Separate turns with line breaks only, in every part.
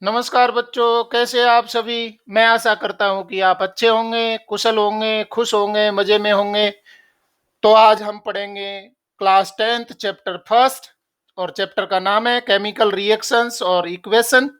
नमस्कार बच्चों, कैसे आप सभी। मैं आशा करता हूँ कि आप अच्छे होंगे, कुशल होंगे, खुश होंगे, मजे में होंगे। तो आज हम पढ़ेंगे क्लास 10th चैप्टर फर्स्ट और चैप्टर का नाम है केमिकल रिएक्शंस और इक्वेशन।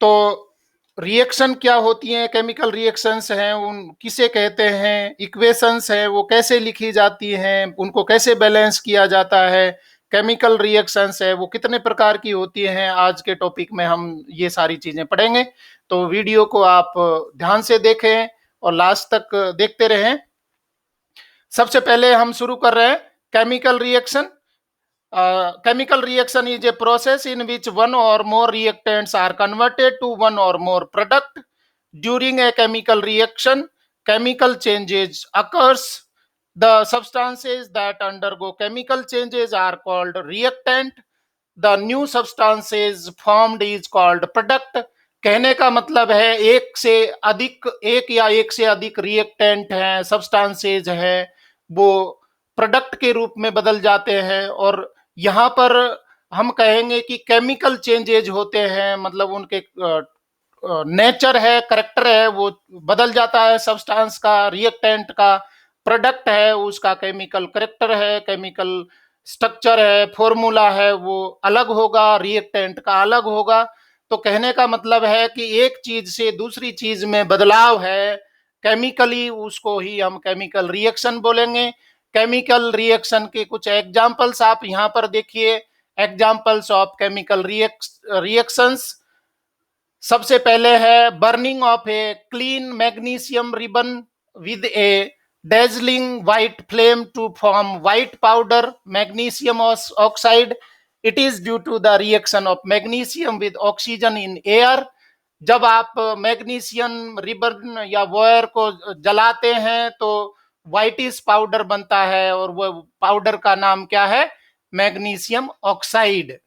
तो रिएक्शन क्या होती हैं, केमिकल रिएक्शंस हैं, उन किसे कहते हैं, इक्वेशंस है वो कैसे लिखी जाती हैं, उनको कैसे बैलेंस किया जाता है, केमिकल रिएक्शंस है वो कितने प्रकार की होती हैं। आज के टॉपिक में हम ये सारी चीजें पढ़ेंगे। तो वीडियो को आप ध्यान से देखें और लास्ट तक देखते रहें। सबसे पहले हम शुरू कर रहे हैं chemical reaction. Chemical reaction is a process in which one or more reactants are converted to one or more product. During a chemical reaction, chemical changes occurs. The substances that undergo chemical changes are called reactant. The new substances formed is called product. कहने का मतलब है एक या एक से अधिक reactant हैं, सब्सटेंसेज हैं, वो प्रोडक्ट के रूप में बदल जाते हैं। और यहाँ पर हम कहेंगे कि केमिकल चेंजेज होते हैं, मतलब उनके नेचर है, करेक्टर है, वो बदल जाता है सब्सटेंस का, रिएक्टेंट का। प्रोडक्ट है उसका केमिकल करेक्टर है, केमिकल स्ट्रक्चर है, फॉर्मूला है, वो अलग होगा, रिएक्टेंट का अलग होगा। तो कहने का मतलब है कि एक चीज से दूसरी चीज में बदलाव है केमिकली, उसको ही हम केमिकल रिएक्शन बोलेंगे। केमिकल रिएक्शन के कुछ एग्जांपल्स आप यहाँ पर देखिए। Examples of chemical reactions. सबसे पहले है burning of a clean magnesium ribbon with A dazzling white flame to form white powder magnesium oxide. It is due to the reaction of magnesium with oxygen in air. जब आप magnesium ribbon या wire को जलाते हैं तो whitish powder बनता है, और वो पाउडर का नाम क्या है? Magnesium oxide.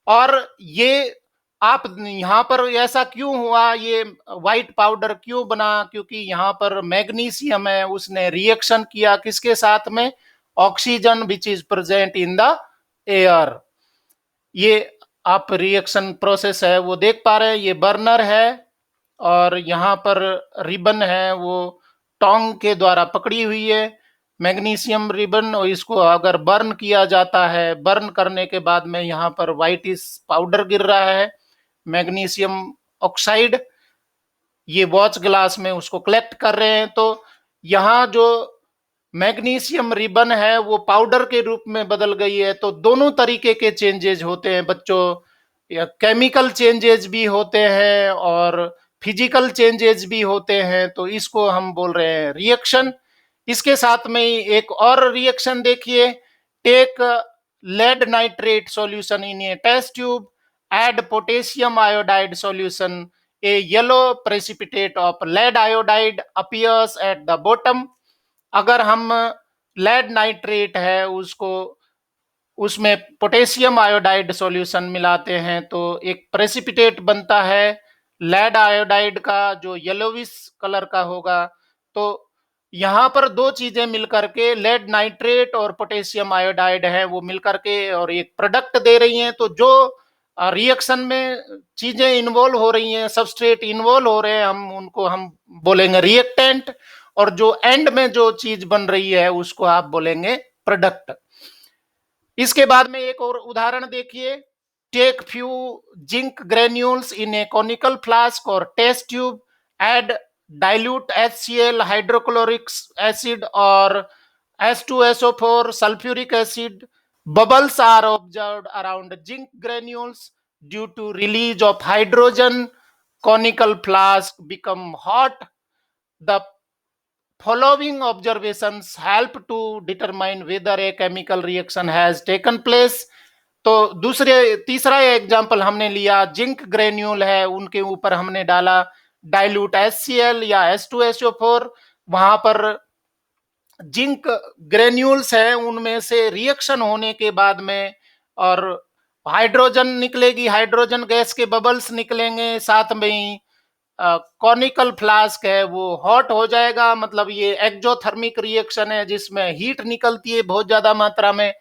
और ये आप यहाँ पर ऐसा क्यों हुआ, ये व्हाइट पाउडर क्यों बना? क्योंकि यहाँ पर मैग्नीशियम है, उसने रिएक्शन किया किसके साथ में? Oxygen which is present in the air. ये आप रिएक्शन प्रोसेस है वो देख पा रहे हैं। ये बर्नर है और यहाँ पर रिबन है, वो टोंग के द्वारा पकड़ी हुई है मैग्नीशियम रिबन। और इसको अगर बर्न किया जाता है, बर्न करने के बाद में यहाँ पर व्हाइटिश पाउडर गिर रहा है, मैग्नीशियम ऑक्साइड। ये वॉच ग्लास में उसको कलेक्ट कर रहे हैं। तो यहाँ जो मैग्नीशियम रिबन है वो पाउडर के रूप में बदल गई है। तो दोनों तरीके के चेंजेज होते हैं बच्चों, केमिकल चेंजेज भी होते हैं और फिजिकल चेंजेज भी होते हैं। तो इसको हम बोल रहे हैं रिएक्शन। इसके साथ में ही एक और रिएक्शन देखिए। Take lead nitrate solution in a test tube, add potassium iodide solution. A yellow precipitate of lead iodide appears at the bottom. अगर हम लेड नाइट्रेट है उसको उसमें पोटेशियम आयोडाइड सॉल्यूशन मिलाते हैं तो एक प्रेसिपिटेट बनता है लेड आयोडाइड का, जो येलोविश कलर का होगा। तो यहाँ पर दो चीजें मिलकर के, लेड नाइट्रेट और पोटेशियम आयोडाइड है, वो मिलकर के और एक प्रोडक्ट दे रही हैं। तो जो रिएक्शन में चीजें इन्वॉल्व हो रही हैं, सबस्ट्रेट इन्वॉल्व हो रहे हैं, हम बोलेंगे रिएक्टेंट। और जो एंड में जो चीज बन रही है उसको आप बोलेंगे प्रोडक्ट। इसके बाद में एक और उदाहरण देखिए। Take few zinc granules in a conical flask और test tube, add dilute HCl, hydrochloric acid or H2SO4 sulfuric acid. Bubbles are observed around zinc granules due to release of hydrogen. Conical flask become hot. The following observations help to determine whether a chemical reaction has taken place. तो तीसरा example हमने लिया, zinc granule है, उनके ऊपर हमने डाला dilute HCl या H2SO4। वहां पर जिंक ग्रेन्यूल्स है, उनमें से रिएक्शन होने के बाद में और हाइड्रोजन निकलेगी, हाइड्रोजन गैस के बबल्स निकलेंगे, साथ में ही कॉनिकल फ्लास्क है वो हॉट हो जाएगा। मतलब ये एक्जोथर्मिक रिएक्शन है जिसमें हीट निकलती है बहुत ज्यादा मात्रा में।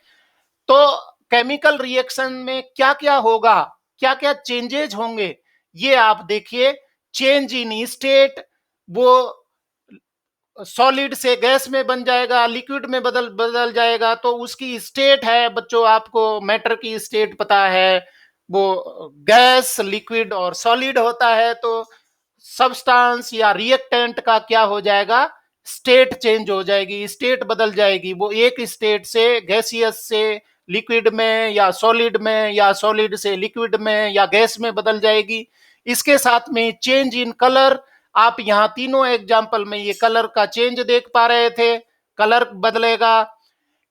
तो केमिकल रिएक्शन में क्या क्या होगा, क्या क्या चेंजेज होंगे, ये आप देखिए चेंज इन स्टेट, वो सॉलिड से गैस में बन जाएगा, लिक्विड में बदल बदल जाएगा। तो उसकी स्टेट है बच्चों, आपको मैटर की स्टेट पता है, वो गैस, लिक्विड और सॉलिड होता है। तो सब्सटेंस या रिएक्टेंट का क्या हो जाएगा, स्टेट चेंज हो जाएगी, स्टेट बदल जाएगी। वो एक स्टेट से गैसियस से लिक्विड में, या सॉलिड में, या सॉलिड से लिक्विड में, या गैस में बदल जाएगी। इसके साथ में चेंज इन कलर, आप यहाँ तीनों एग्जाम्पल में ये कलर का चेंज देख पा रहे थे, कलर बदलेगा।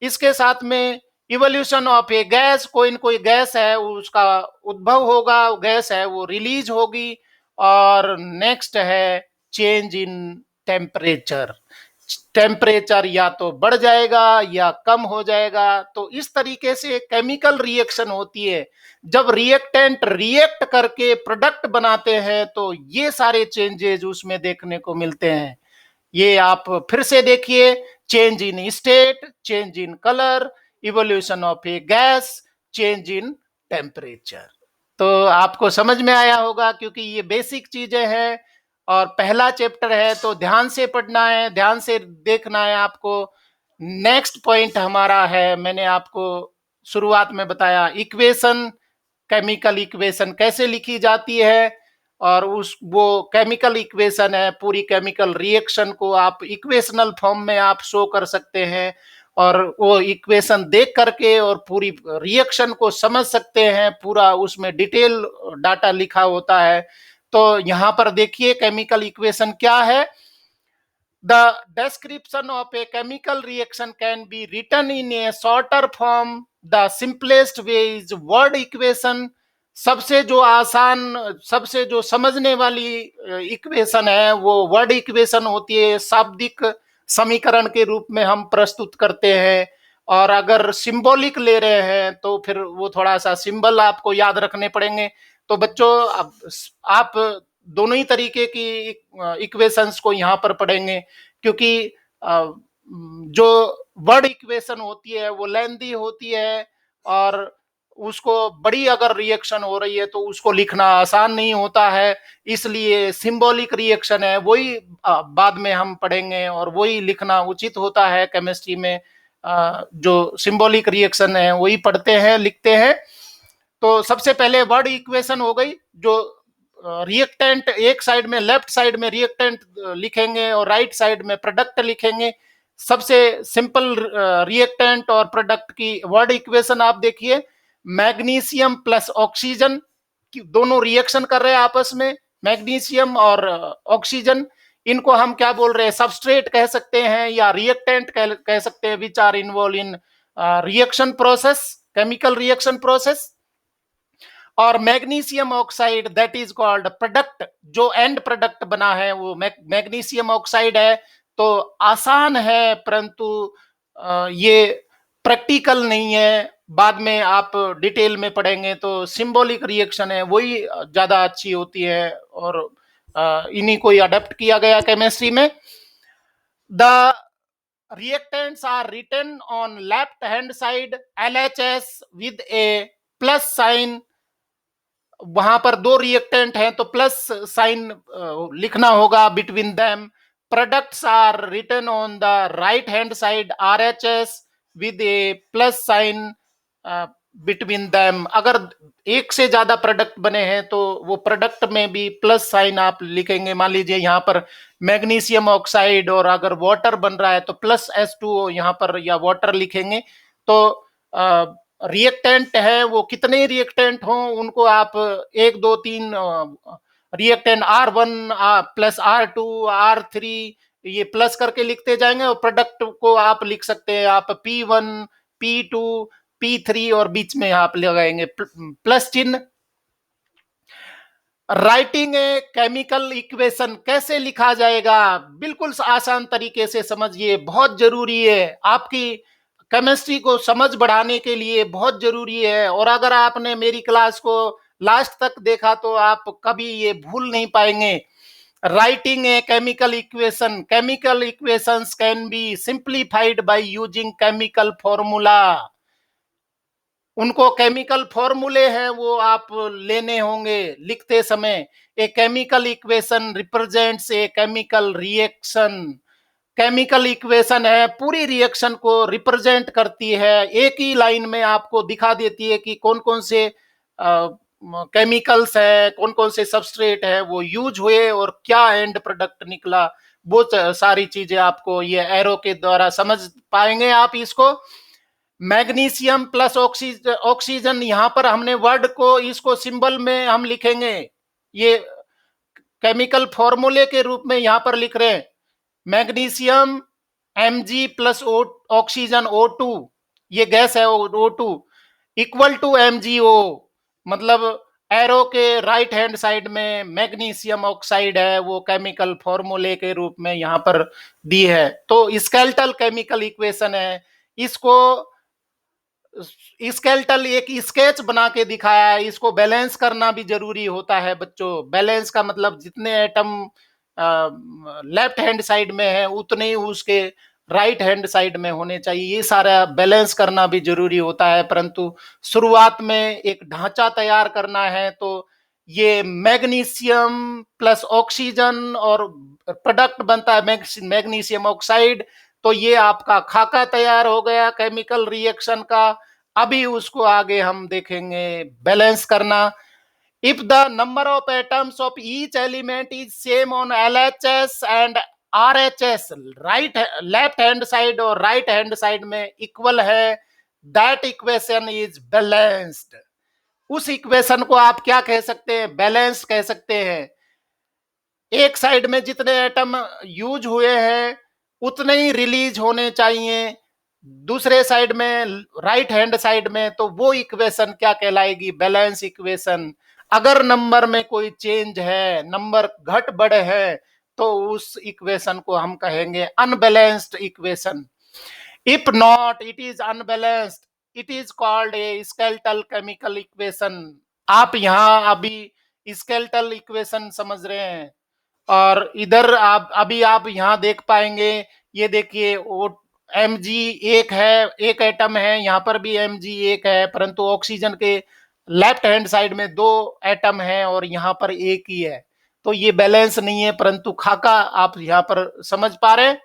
इसके साथ में इवोल्यूशन ऑफ ए गैस, कोई न कोई गैस है उसका उद्भव होगा, गैस है वो रिलीज होगी। और नेक्स्ट है चेंज इन टेम्परेचर, टेम्परेचर या तो बढ़ जाएगा या कम हो जाएगा। तो इस तरीके से केमिकल रिएक्शन होती है। जब रिएक्टेंट रिएक्ट करके प्रोडक्ट बनाते हैं तो ये सारे चेंजेस उसमें देखने को मिलते हैं। ये आप फिर से देखिए, change in state, change in colour, evolution of A gas, change in temperature. तो आपको समझ में आया होगा, क्योंकि ये बेसिक चीजें हैं और पहला चैप्टर है, तो ध्यान से पढ़ना है, ध्यान से देखना है आपको। नेक्स्ट पॉइंट हमारा है, मैंने आपको शुरुआत में बताया, इक्वेशन, केमिकल इक्वेशन कैसे लिखी जाती है। और उस वो केमिकल इक्वेशन है, पूरी केमिकल रिएक्शन को आप इक्वेशनल फॉर्म में आप शो कर सकते हैं, और वो इक्वेशन देख करके और पूरी रिएक्शन को समझ सकते हैं, पूरा उसमें डिटेल डाटा लिखा होता है। तो यहाँ पर देखिए केमिकल इक्वेशन क्या है। The description of a chemical reaction can be written in a shorter form. The simplest way is word equation. सबसे जो आसान, सबसे जो समझने वाली इक्वेशन है वो वर्ड इक्वेशन होती है, शाब्दिक समीकरण के रूप में हम प्रस्तुत करते हैं। और अगर सिंबॉलिक ले रहे हैं तो फिर वो थोड़ा सा सिंबल आपको याद रखने पड़ेंगे। तो बच्चों आप दोनों ही तरीके की इक्वेशंस को यहाँ पर पढ़ेंगे, क्योंकि जो वर्ड इक्वेशन होती है वो लेंथी होती है, और उसको बड़ी अगर रिएक्शन हो रही है तो उसको लिखना आसान नहीं होता है। इसलिए सिंबॉलिक रिएक्शन है वही बाद में हम पढ़ेंगे, और वही लिखना उचित होता है केमिस्ट्री में। जो सिंबॉलिक रिएक्शन है वही पढ़ते हैं, लिखते हैं। तो सबसे पहले वर्ड इक्वेशन हो गई, जो रिएक्टेंट एक साइड में, लेफ्ट साइड में रिएक्टेंट लिखेंगे और राइट साइड में प्रोडक्ट लिखेंगे। सबसे सिंपल रिएक्टेंट और प्रोडक्ट की वर्ड इक्वेशन आप देखिए, मैग्नीशियम प्लस ऑक्सीजन, दोनों रिएक्शन कर रहे हैं आपस में, मैग्नीशियम और ऑक्सीजन। इनको हम क्या बोल रहे हैं, सबस्ट्रेट कह सकते हैं या रिएक्टेंट कह सकते हैं, which are involve in reaction process, chemical reaction process. और magnesium oxide that is called product, जो एंड प्रोडक्ट बना है वो मैग्नीशियम ऑक्साइड है। तो आसान है, परंतु ये प्रैक्टिकल नहीं है, बाद में आप डिटेल में पढ़ेंगे। तो सिंबॉलिक रिएक्शन है वही ज्यादा अच्छी होती है, और इन्हीं को अडेप्ट किया गया केमिस्ट्री में। The reactants are written on left hand side LHS with a plus sign। वहां पर दो रिएक्टेंट हैं तो प्लस साइन लिखना होगा between them. Products are written on the right hand side RHS with a plus sign between them. अगर एक से ज्यादा प्रोडक्ट बने हैं तो वो प्रोडक्ट में भी प्लस साइन आप लिखेंगे। मान लीजिए यहाँ पर मैग्नीशियम ऑक्साइड, और अगर वाटर बन रहा है तो प्लस H2O यहाँ पर या वाटर लिखेंगे। तो रिएक्टेंट है वो कितने रिएक्टेंट हों उनको आप 1 2 3 reactant R1 plus R2 R3 ये प्लस करके लिखते जाएंगे, और प्रोडक्ट को आप लिख सकते हैं आप P1 P2 P3 और बीच में आप लगाएंगे प्लस चिन्ह। राइटिंग ए केमिकल इक्वेशन कैसे लिखा जाएगा, बिल्कुल आसान तरीके से समझिए, बहुत जरूरी है आपकी केमिस्ट्री को समझ बढ़ाने के लिए, बहुत जरूरी है। और अगर आपने मेरी क्लास को लास्ट तक देखा तो आप कभी ये भूल नहीं पाएंगे। Writing a chemical equation, chemical equations can be simplified by using chemical formula. उनको केमिकल फॉर्मूले हैं वो आप लेने होंगे लिखते समय। ए केमिकल इक्वेशन रिप्रेजेंट्स ए केमिकल रिएक्शन। केमिकल इक्वेशन है, पूरी रिएक्शन को रिप्रेजेंट करती है, एक ही लाइन में आपको दिखा देती है कि कौन कौन से केमिकल्स है, कौन कौन से सबस्ट्रेट है वो यूज हुए और क्या एंड प्रोडक्ट निकला। वो सारी चीजें आपको ये एरो के द्वारा समझ पाएंगे आप इसको। मैग्नीशियम प्लस ऑक्सीजन, यहाँ पर हमने वर्ड को इसको सिंबल में हम लिखेंगे, ये केमिकल फॉर्मूले के रूप में यहाँ पर लिख रहे हैं। Magnesium Mg plus oxygen O2, ये गैस है O2 इक्वल टू MgO, मतलब एरो के राइट हैंड साइड में मैग्नीशियम ऑक्साइड है, वो केमिकल फॉर्मूले के रूप में यहाँ पर दी है। तो स्केलेटल केमिकल इक्वेशन है, इसको स्केलेटल एक स्केच बना के दिखाया है। इसको बैलेंस करना भी जरूरी होता है बच्चों। बैलेंस का मतलब जितने एटम लेफ्ट हैंड साइड में है उतने ही उसके राइट हैंड साइड में होने चाहिए। ये सारा बैलेंस करना भी जरूरी होता है, परंतु शुरुआत में एक ढांचा तैयार करना है तो ये मैग्नीशियम प्लस ऑक्सीजन और प्रोडक्ट बनता है मैग्नीशियम ऑक्साइड। तो ये आपका खाका तैयार हो गया केमिकल रिएक्शन का। अभी उसको आगे हम देखेंगे बैलेंस करना। If the number of atoms of each element is same on LHS and RHS, right left hand side और right hand side में इक्वल है, that equation is balanced। उस इक्वेशन को आप क्या कह सकते हैं, बैलेंस कह सकते हैं। एक साइड में जितने एटम यूज हुए हैं उतने ही रिलीज होने चाहिए दूसरे साइड में, राइट हैंड साइड में, तो वो इक्वेशन क्या कहलाएगी, बैलेंस इक्वेशन। अगर नंबर में कोई चेंज है, नंबर घट बढ़ है, तो उस इक्वेशन को हम कहेंगे unbalanced equation. If not it is unbalanced, it is called a skeletal chemical equation. आप यहाँ अभी स्केलेटल इक्वेशन समझ रहे हैं, और इधर आप यहाँ देख पाएंगे, ये देखिए Mg एक है, एक एटम है, यहाँ पर भी Mg एक है, परंतु ऑक्सीजन के लेफ्ट हैंड साइड में 2 एटम है और यहाँ पर एक ही है, तो ये बैलेंस नहीं है। परंतु खाका आप यहाँ पर समझ पा रहे हैं।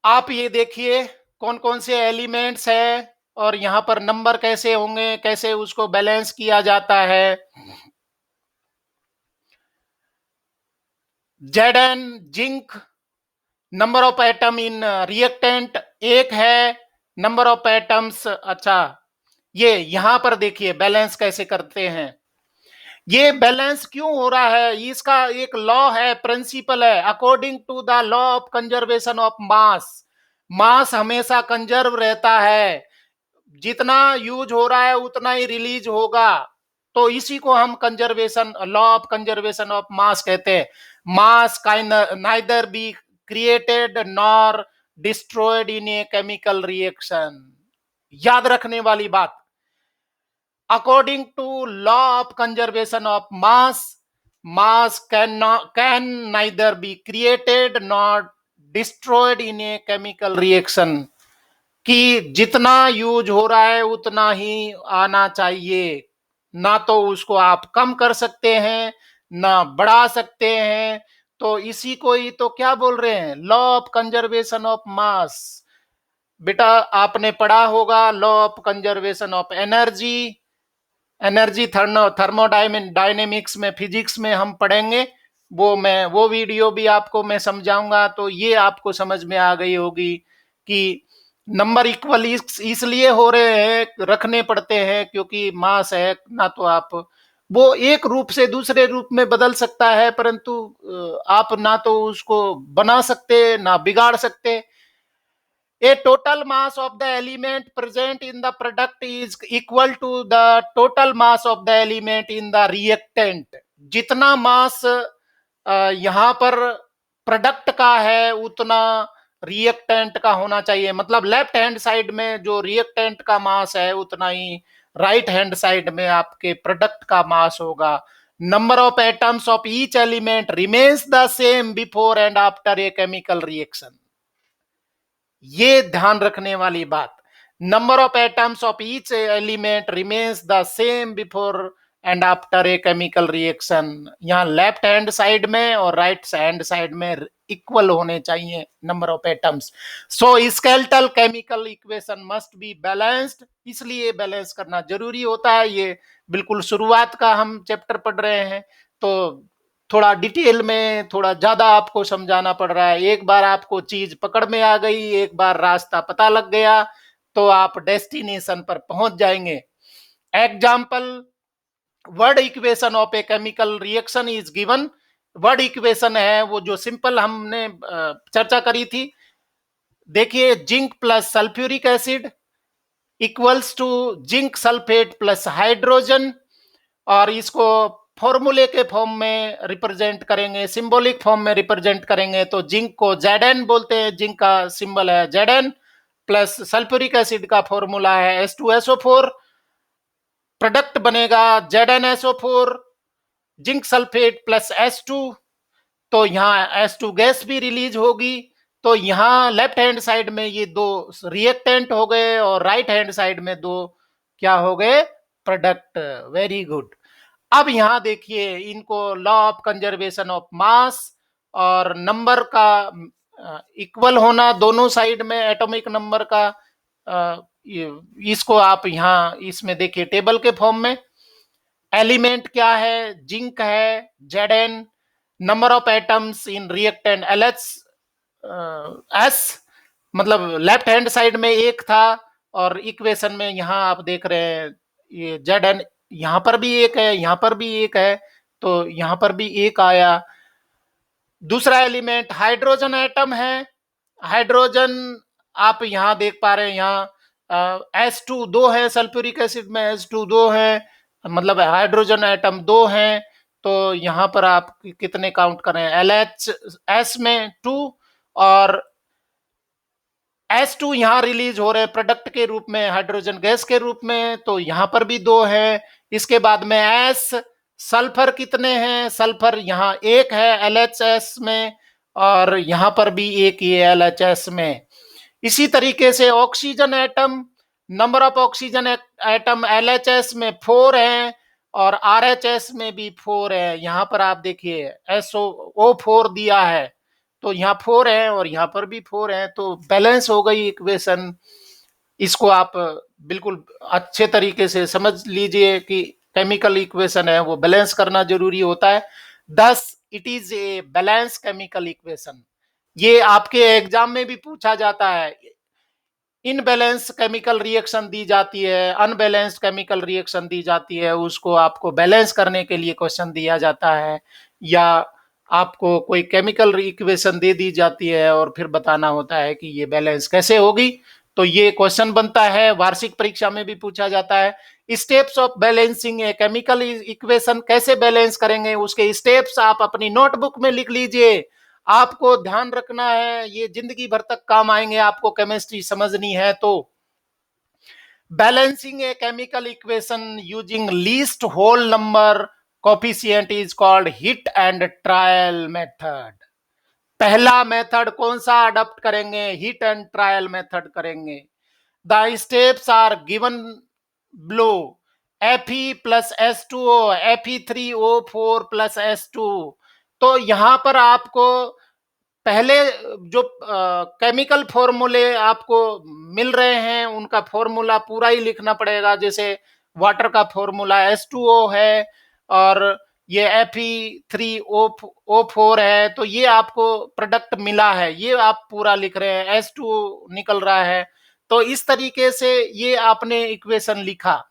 आप ये देखिए कौन कौन से एलिमेंट्स है और यहाँ पर नंबर कैसे होंगे, कैसे उसको बैलेंस किया जाता है। Zn zinc, number of atom in reactant 1 है, नंबर ऑफ एटम्स। अच्छा, ये यहां पर देखिए बैलेंस कैसे करते हैं। ये बैलेंस क्यों हो रहा है, इसका एक लॉ है, प्रिंसिपल है। According to the law of conservation of mass, mass हमेशा कंजर्व रहता है, जितना यूज हो रहा है उतना ही रिलीज होगा। तो इसी को हम conservation, law of conservation of mass कहते हैं। Mass can neither be created nor destroyed in a chemical reaction. याद रखने वाली बात, according to law of conservation of mass, mass can neither be created nor destroyed in a chemical reaction, कि जितना use हो रहा है उतना ही आना चाहिए, ना तो उसको आप कम कर सकते हैं ना बढ़ा सकते हैं। तो इसी को ही तो क्या बोल रहे हैं, लॉ ऑफ कंजर्वेशन ऑफ मास। बेटा आपने पढ़ा होगा law of conservation of energy, energy thermodynamics में, फिजिक्स में हम पढ़ेंगे, वो वीडियो भी आपको मैं समझाऊंगा। तो ये आपको समझ में आ गई होगी कि नंबर इक्वल इसलिए हो रहे हैं, रखने पड़ते हैं, क्योंकि मास है ना, तो आप वो एक रूप से दूसरे रूप में बदल सकता है, परंतु आप ना तो उसको बना सकते ना बिगाड़ सकते। A total mass of the element present in the product is equal to the total mass of the element in the reactant। जितना मास यहाँ पर प्रोडक्ट का है उतना रिएक्टेंट का होना चाहिए। मतलब लेफ्ट हैंड साइड में जो रिएक्टेंट का मास है उतना ही राइट हैंड साइड में आपके प्रोडक्ट का मास होगा। Number of atoms of each element remains the same before and after a chemical reaction. ये ध्यान रखने वाली बात। number of atoms of each element remains the same before and after a chemical reaction. यहाँ left hand side में और right hand side में equal होने चाहिए number of atoms. So skeletal chemical equation must be balanced, इसलिए balance करना जरूरी होता है. ये बिल्कुल शुरुआत का हम चैप्टर पढ़ रहे हैं, तो थोड़ा डिटेल में थोड़ा ज्यादा आपको समझाना पड़ रहा है. एक बार आपको चीज पकड़ में आ गई, एक बार रास्ता पता लग गया, तो आप डेस्टिनेशन पर पहुंच जाएंगे. Example, word equation of a chemical reaction is given. Word equation है वो जो सिंपल हमने चर्चा करी थी. देखिए, zinc plus sulphuric acid equals to zinc sulphate plus hydrogen, और इसको फॉर्मूले के फॉर्म में रिप्रेजेंट करेंगे, सिंबॉलिक फॉर्म में रिप्रेजेंट करेंगे, तो जिंक को Zn बोलते हैं, जिंक का सिंबल है Zn, प्लस सल्फ्यूरिक एसिड का फॉर्मूला है H2SO4, प्रोडक्ट बनेगा ZnSO4 zinc sulphate plus H2, तो यहाँ H2 गैस भी रिलीज होगी. तो यहाँ लेफ्ट हैंड साइड में ये दो रिएक्टेंट हो गए और राइट हैंड साइड में दो क्या हो गए, प्रोडक्ट. Very good. अब यहाँ देखिए, इनको लॉ ऑफ कंजर्वेशन ऑफ मास और नंबर का इक्वल होना दोनों साइड में एटॉमिक नंबर का, इसको आप यहाँ इसमें देखिए टेबल के फॉर्म में. एलिमेंट क्या है, जिंक है Zn, number of atoms in reactant LHS, मतलब लेफ्ट हैंड साइड में एक था, और इक्वेशन में यहाँ आप देख रहे हैं ये Zn, यहाँ पर भी एक है, यहाँ पर भी एक है, तो यहाँ पर भी एक आया. दूसरा एलिमेंट हाइड्रोजन एटम है. हाइड्रोजन आप यहाँ देख पा रहे हैं, यहाँ H2 दो है, सल्फ्यूरिक एसिड में H2 दो है, मतलब हाइड्रोजन एटम दो हैं. तो यहाँ पर आप कितने काउंट करें, LHS में 2 और H2 यहाँ रिलीज हो रहे हैं प्रोडक्ट के रूप में, हाइड्रोजन गैस के रूप में, तो यहाँ पर भी दो है. इसके बाद में S, सल्फर कितने हैं, सल्फर यहाँ एक है LHS में, और यहाँ पर भी एक ही है LHS में. इसी तरीके से oxygen atom, number of oxygen atom LHS में 4 हैं और RHS में भी 4 है. यहाँ पर आप देखिए SO4 दिया है, तो यहाँ 4 है और यहाँ पर भी 4 है, तो बैलेंस हो गई इक्वेशन. इसको आप बिल्कुल अच्छे तरीके से समझ लीजिए कि केमिकल इक्वेशन है वो बैलेंस करना जरूरी होता है. Thus it is a balance chemical equation. ये आपके एग्जाम में भी पूछा जाता है. इनबैलेंस केमिकल रिएक्शन दी जाती है, अनबैलेंस्ड केमिकल रिएक्शन दी जाती है, उसको आपको बैलेंस करने के लिए क्वेश्चन दिया जाता है, या आपको कोई केमिकल इक्वेशन दे दी जाती है और फिर बताना होता है कि ये बैलेंस कैसे होगी. तो ये क्वेश्चन बनता है, वार्षिक परीक्षा में भी पूछा जाता है. Steps of balancing a chemical equation, कैसे बैलेंस करेंगे उसके स्टेप्स आप अपनी नोटबुक में लिख लीजिए. आपको ध्यान रखना है, ये जिंदगी भर तक काम आएंगे, आपको केमिस्ट्री समझनी है तो. Balancing a chemical equation using least whole number coefficient is called hit and trial method. पहला मेथड कौन सा अडॉप्ट करेंगे, हिट एंड ट्रायल मेथड करेंगे. The steps are given below. Fe plus H2O, Fe3O4 plus H2. तो यहां पर आपको पहले जो केमिकल फॉर्मूले आपको मिल रहे हैं उनका फॉर्मूला पूरा ही लिखना पड़ेगा. जैसे वाटर का फॉर्मूला H2O है और ये Fe3O4 है, तो ये आपको प्रोडक्ट मिला है, ये आप पूरा लिख रहे हैं, H2O निकल रहा है, तो इस तरीके से ये आपने इक्वेशन लिखा.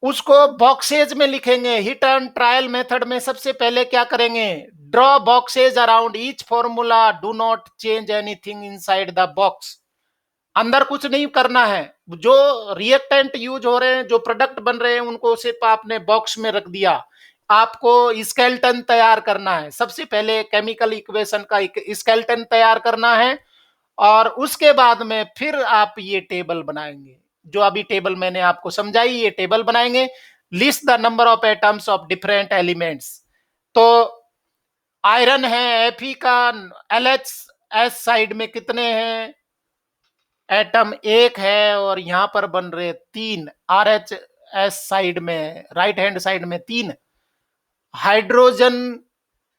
उसको बॉक्सेज में लिखेंगे. हिट एंड ट्रायल मेथड में सबसे पहले क्या करेंगे, draw boxes around each formula, do not change anything inside the box. अंदर कुछ नहीं करना है, जो रिएक्टेंट यूज हो रहे हैं, जो प्रोडक्ट बन रहे हैं, उनको सिर्फ आपने बॉक्स में रख दिया. आपको स्केलेटन तैयार करना है. सबसे पहले केमिकल इक्वेशन का स्केलेटन तैयार करना है, और उसके बाद में फिर आप ये टेबल बनाएंगे, जो अभी टेबल मैंने आपको समझाई, ये टेबल बनाएंगे. List the number of atoms of different elements. तो आयरन है Fe का LHS साइड में कितने हैं, एटम एक है और यहां पर बन रहे 3, RHS साइड में, राइट हैंड साइड में 3, हाइड्रोजन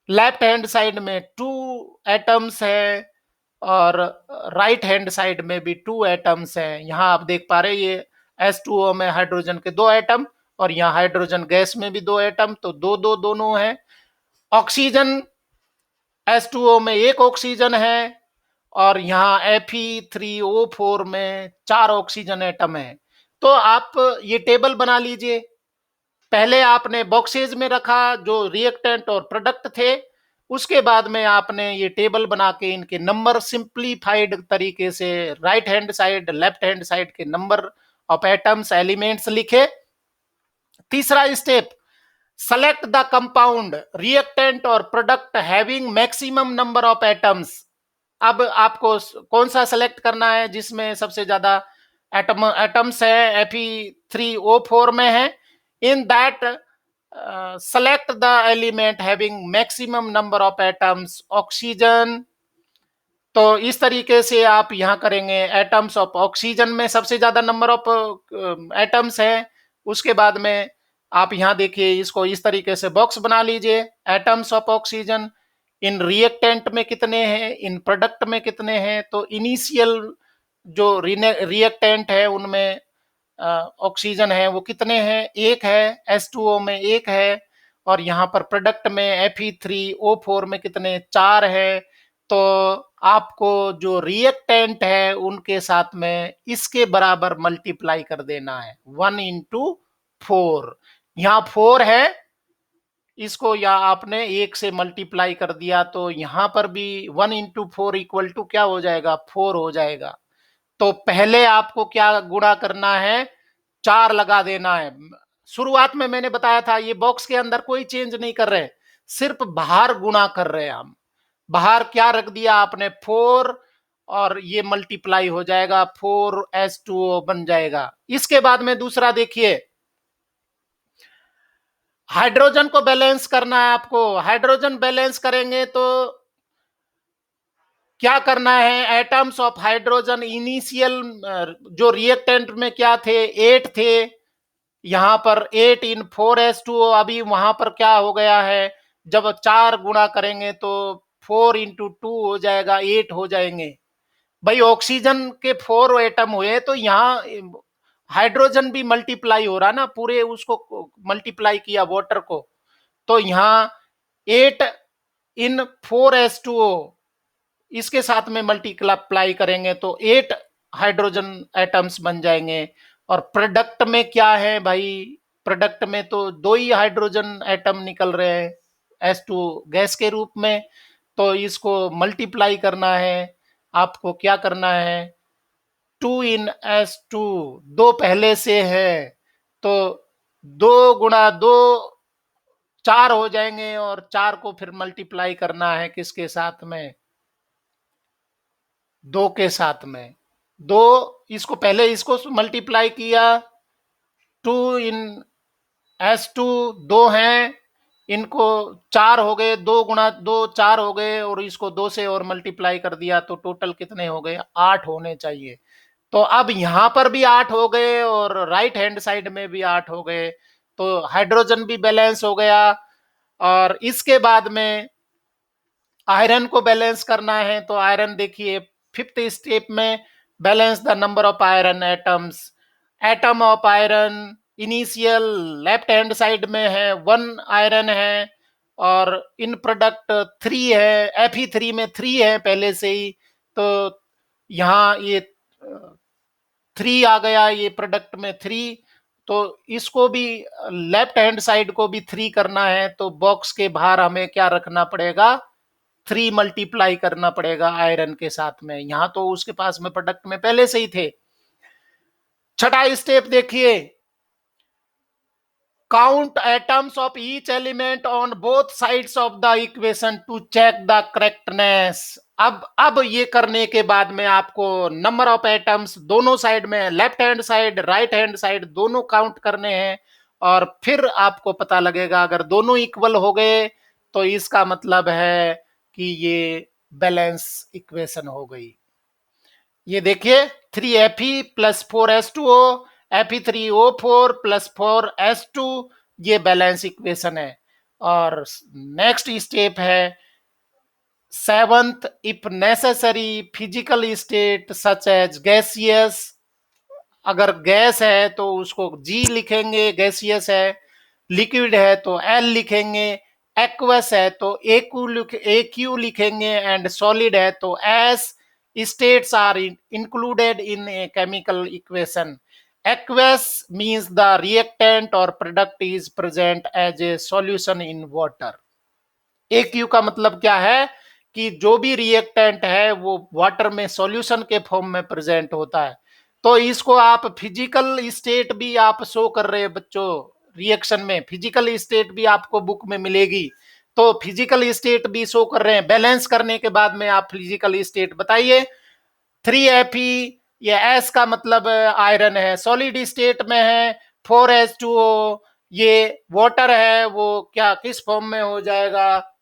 लेफ्ट हैंड साइड में 2 एटम्स है और राइट हैंड साइड में भी 2 एटम्स हैं। यहां आप देख पा रहे ये H2O में हाइड्रोजन के 2 एटम और यहाँ हाइड्रोजन गैस में भी 2 एटम, तो दो दो दोनों है। ऑक्सीजन H2O में 1 ऑक्सीजन है और यहाँ Fe3O4 में 4 ऑक्सीजन एटम है। तो आप ये टेबल बना लीजिए। पहले आपने बॉक्सेज में रखा जो रिएक्टेंट और प्रोडक्ट थे, उसके बाद में आपने ये टेबल बना के इनके नंबर सिंप्लीफाइड तरीके से right hand side left hand side के नंबर ऑफ एटम्स एलिमेंट्स लिखे। तीसरा step, select the compound reactant और product having maximum number of atoms. अब आपको कौन सा सेलेक्ट करना है जिसमें सबसे ज्यादा एटम्स है, Fe3O4 में है। In that select the element having maximum number of atoms, oxygen. तो इस तरीके से आप यहां करेंगे। एटम्स ऑफ ऑक्सीजन में सबसे ज्यादा नंबर ऑफ एटम्स है। उसके बाद में आप यहां देखिए, इसको इस तरीके से बॉक्स बना लीजिए। Atoms of oxygen in reactant में कितने हैं, इन प्रोडक्ट में कितने हैं। तो इनिशियल जो रिएक्टेंट है उनमें ऑक्सीजन है वो कितने हैं, 1 है, H2O में 1 है और यहाँ पर प्रोडक्ट में Fe3O4 में कितने, 4 है। तो आपको जो रिएक्टेंट है उनके साथ में इसके बराबर मल्टीप्लाई कर देना है, 1 इंटू 4। यहाँ 4 है, इसको या आपने 1 से मल्टीप्लाई कर दिया तो यहां पर भी 1 इंटू 4 इक्वल टू क्या हो जाएगा, 4 हो जाएगा। तो पहले आपको क्या गुणा करना है, 4 लगा देना है। शुरुआत में मैंने बताया था ये बॉक्स के अंदर कोई चेंज नहीं कर रहे, सिर्फ बाहर गुणा कर रहे हैं हम। बाहर क्या रख दिया आपने, 4 और ये मल्टीप्लाई हो जाएगा, 4H2O बन जाएगा। इसके बाद में दूसरा देखिए, हाइड्रोजन को बैलेंस करना है आपको। हाइड्रोजन बैलेंस करेंगे तो क्या करना है, एटम्स ऑफ हाइड्रोजन इनिशियल जो रिएक्टेंट में क्या थे, 8 थे। यहां पर 8 इन 4H2O, अभी वहां पर क्या हो गया है, जब 4 गुणा करेंगे तो 4 इंटू 2 हो जाएगा, 8 हो जाएंगे। भाई ऑक्सीजन के 4 एटम हुए तो यहाँ हाइड्रोजन भी मल्टीप्लाई हो रहा ना, पूरे उसको मल्टीप्लाई किया वाटर को। तो यहाँ 8 इन 4H2O इसके साथ में मल्टीप्लाई करेंगे तो 8 हाइड्रोजन एटम्स बन जाएंगे। और प्रोडक्ट में क्या है भाई, प्रोडक्ट में तो 2 ही हाइड्रोजन एटम निकल रहे हैं H2 गैस के रूप में। तो इसको मल्टीप्लाई करना है, आपको क्या करना है, 2 इन H2, 2 पहले से है तो 2 गुणा 2 4 हो जाएंगे और 4 को फिर मल्टीप्लाई करना है किसके साथ में, 2 के साथ में। 2 इसको पहले इसको मल्टीप्लाई किया, 2 इन H2 2 हैं, इनको 4 हो गए, 2 गुणा 2 4 हो गए और इसको 2 से और मल्टीप्लाई कर दिया तो टोटल कितने हो गए, 8 होने चाहिए। तो अब यहां पर भी 8 हो गए और राइट हैंड साइड में भी 8 हो गए। तो हाइड्रोजन भी बैलेंस हो गया। और इसके बाद में आयरन को बैलेंस करना है तो आयरन देखिए, 5th स्टेप में balance the number of iron atoms. Atom of iron initial left hand side में है, 1 आयरन है और इन प्रोडक्ट 3 है, Fe3 में 3 है पहले से ही। तो यहाँ ये 3 आ गया, ये प्रोडक्ट में 3। तो इसको भी लेफ्ट हैंड साइड को भी 3 करना है तो बॉक्स के बाहर हमें क्या रखना पड़ेगा, 3 मल्टीप्लाई करना पड़ेगा आयरन के साथ में। यहां तो उसके पास में प्रोडक्ट में पहले से ही थे। छठा स्टेप देखिए, count atoms of each element on both sides of the equation to check the correctness. अब ये करने के बाद में आपको नंबर ऑफ एटम्स दोनों साइड में, left hand side right hand side दोनों काउंट करने हैं और फिर आपको पता लगेगा अगर दोनों इक्वल हो गए तो इसका मतलब है कि ये बैलेंस इक्वेशन हो गई। ये देखिए 3Fe plus 4S2O, Fe3O4 plus 4S2, ये बैलेंस इक्वेशन है। और नेक्स्ट स्टेप है seventh, if necessary physical state such as gaseous, अगर गैस है तो उसको G लिखेंगे, गैसियस है। लिक्विड है तो L लिखेंगे। एक्वस है तो AQ लिखेंगे। एंड सॉलिड है तो S। States are included in a chemical equation. Aqueous means the reactant or product is present as a solution in water. AQ का मतलब क्या है कि जो भी रिएक्टेंट है वो वाटर में सॉल्यूशन के फॉर्म में प्रेजेंट होता है। तो इसको आप फिजिकल स्टेट भी आप शो कर रहे हैं बच्चों, रिएक्शन में फिजिकल स्टेट भी आपको बुक में मिलेगी। तो फिजिकल स्टेट भी शो कर रहे हैं। बैलेंस करने के बाद में आप फिजिकल स्टेट बताइए। 3Fe, ये एस का मतलब आयरन है, सॉलिड स्टेट में है। 4H2O, ये वाटर है, वो क्या किस फॉर्म में हो जाएगा,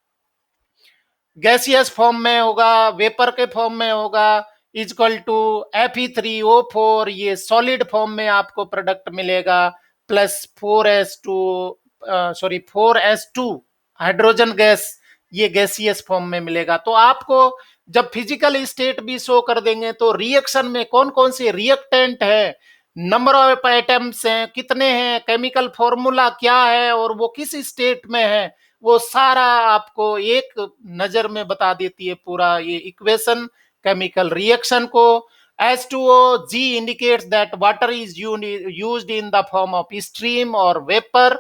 गैसियस फॉर्म में होगा, वेपर के फॉर्म में होगा। इक्वल टू Fe3O4, ये सॉलिड फॉर्म में आपको प्रोडक्ट मिलेगा। प्लस 4S2 हाइड्रोजन गैस, ये गैसियस फॉर्म में मिलेगा। तो आपको जब फिजिकल स्टेट भी शो कर देंगे तो रिएक्शन में कौन कौन से रिएक्टेंट है, नंबर ऑफ एटम्स हैं, कितने हैं, केमिकल फॉर्मूला क्या है और वो किस स्टेट में है, वो सारा आपको एक नजर में बता देती है पूरा ये इक्वेशन केमिकल रिएक्शन को। H2O, G indicates that water is used in the form of stream or vapor.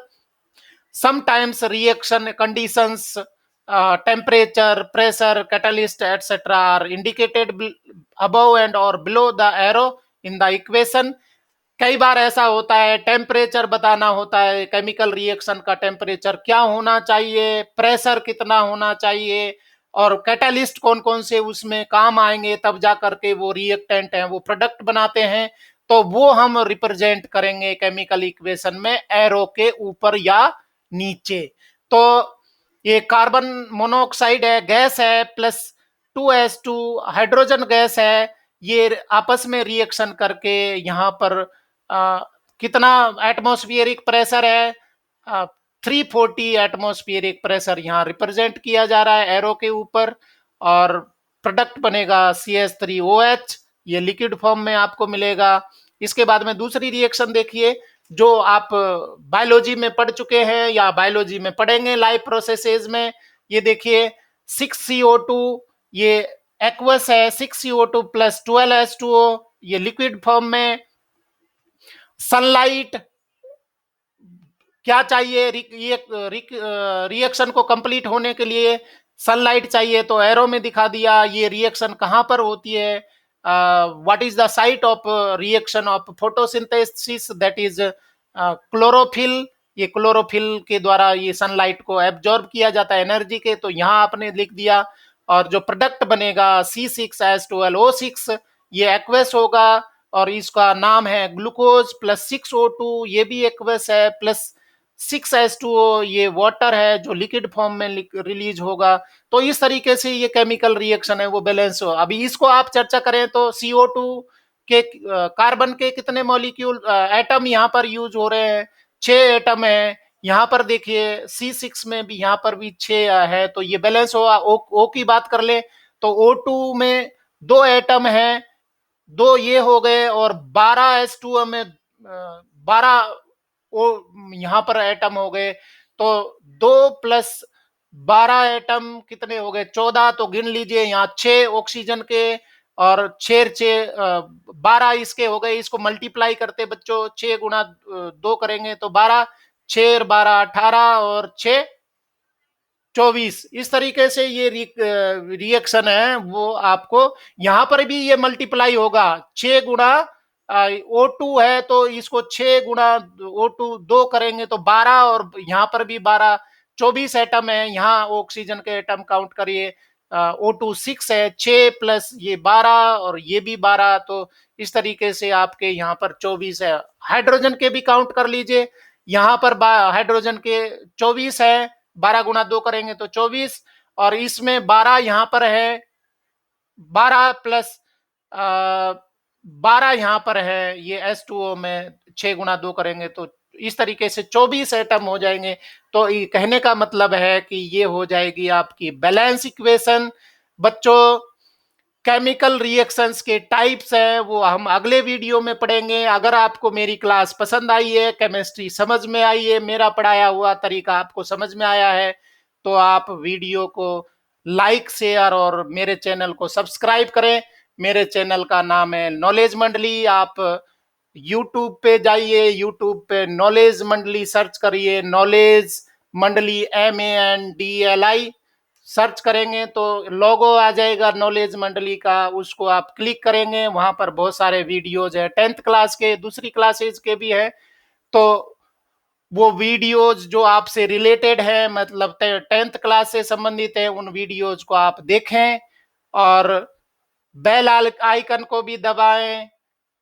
Sometimes reaction conditions, temperature, pressure, catalyst, etc. are indicated above and or below the arrow in the equation. कई बार ऐसा होता है, temperature बताना होता है, chemical reaction का temperature क्या होना चाहिए, प्रेशर कितना होना चाहिए, और कैटालिस्ट कौन कौन से उसमें काम आएंगे, तब जा करके वो रिएक्टेंट हैं वो प्रोडक्ट बनाते हैं। तो वो हम रिप्रेजेंट करेंगे केमिकल इक्वेशन में एरो के ऊपर या नीचे। तो ये कार्बन मोनोऑक्साइड है, गैस है, प्लस 2H2 हाइड्रोजन गैस है, ये आपस में रिएक्शन करके यहाँ पर कितना एटमॉस्फेरिक प्रेशर है, 340 एटमॉस्फेरिक प्रेशर यहाँ रिप्रेजेंट किया जा रहा है एरो के ऊपर। और प्रोडक्ट बनेगा CH3OH, ये लिक्विड फॉर्म में आपको मिलेगा। इसके बाद में दूसरी रिएक्शन देखिए जो आप बायोलॉजी में पढ़ चुके हैं या बायोलॉजी में पढ़ेंगे लाइव प्रोसेसेस में। ये देखिए 6CO2, ये एक्वस है, 6CO2 प्लस 12H2O, ये लिक्विड फॉर्म में। सनलाइट क्या चाहिए, रिएक्शन को कंप्लीट होने के लिए सनलाइट चाहिए, तो एरो में दिखा दिया ये रिएक्शन कहां पर होती है। What is the site of reaction of photosynthesis, that is chlorophyll. ये क्लोरोफिल के द्वारा ये सनलाइट को एब्जॉर्ब किया जाता है एनर्जी के, तो यहाँ आपने लिख दिया। और जो प्रोडक्ट बनेगा C6H12O6, ये एक्वस होगा और इसका नाम है ग्लूकोज, प्लस 6O2, ये भी एक्वस है, प्लस 6H2O, ये वाटर है जो लिक्विड फॉर्म में रिलीज होगा। तो इस तरीके से ये केमिकल रिएक्शन है वो बैलेंस हो। अभी इसको आप चर्चा करें तो CO2 के कार्बन के कितने मॉलिक्यूल एटम यहाँ पर यूज हो रहे हैं, 6 एटम है। यहाँ पर देखिए C6 में भी यहाँ पर भी 6 है, तो ये बैलेंस होगा। ओ की बात कर ले तो O2 में 2 एटम है, 2 ये हो गए, और 12H2O में 12 वो यहाँ पर एटम हो गए। तो 2 प्लस 12 एटम कितने हो गए, 14। तो गिन लीजिए यहाँ 6 ऑक्सीजन के और 12 इसके हो गए। इसको मल्टीप्लाई करते बच्चों, 6 गुना 2 करेंगे तो 12, 6 12 18 और 6 24। इस तरीके से ये रिएक्शन है वो आपको यहाँ पर भी ये मल्टीप्लाई होगा। 6 गुणा O2 है तो इसको 6 गुणा O2 2 करेंगे तो 12, और यहाँ पर भी 12, 24 एटम है। यहाँ ऑक्सीजन के एटम काउंट करिए, O2 6 है, 6 प्लस ये 12 और ये भी 12, तो इस तरीके से आपके यहाँ पर 24 है। हाइड्रोजन के भी काउंट कर लीजिए, यहाँ पर हाइड्रोजन के 24 है, 12 गुणा 2 करेंगे तो 24, और इसमें 12 यहाँ पर है, 12 प्लस 12 यहाँ पर है, ये H2O में 6 गुणा 2 करेंगे तो इस तरीके से 24 एटम हो जाएंगे। तो ये कहने का मतलब है कि ये हो जाएगी आपकी बैलेंस इक्वेशन। बच्चों, केमिकल रिएक्शंस के टाइप्स हैं वो हम अगले वीडियो में पढ़ेंगे। अगर आपको मेरी क्लास पसंद आई है, केमिस्ट्री समझ में आई है, मेरा पढ़ाया हुआ तरीका आपको समझ में आया है, तो आप वीडियो को लाइक, शेयर और मेरे चैनल को सब्सक्राइब करें। मेरे चैनल का नाम है नॉलेज मंडली। आप यूट्यूब पे जाइए, यूट्यूब पे नॉलेज मंडली सर्च करिए, नॉलेज मंडली MANDLI सर्च करेंगे तो लोगो आ जाएगा नॉलेज मंडली का, उसको आप क्लिक करेंगे। वहां पर बहुत सारे वीडियोज है, 10th क्लास के, दूसरी क्लासेज के भी है। तो वो वीडियोज जो आपसे रिलेटेड है, मतलब 10th क्लास से संबंधित है, उन वीडियोज को आप देखें और बेल आइकन को भी दबाएं,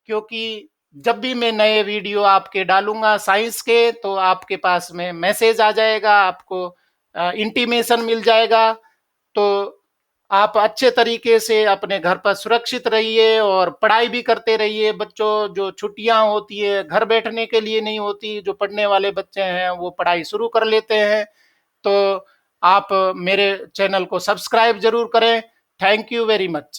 क्योंकि जब भी मैं नए वीडियो आपके डालूंगा साइंस के तो आपके पास में मैसेज आ जाएगा, आपको इंटीमेशन मिल जाएगा। तो आप अच्छे तरीके से अपने घर पर सुरक्षित रहिए और पढ़ाई भी करते रहिए। बच्चों, जो छुट्टियां होती है घर बैठने के लिए नहीं होती, जो पढ़ने वाले बच्चे हैं वो पढ़ाई शुरू कर लेते हैं। तो आप मेरे चैनल को सब्सक्राइब जरूर करें। Thank you very much.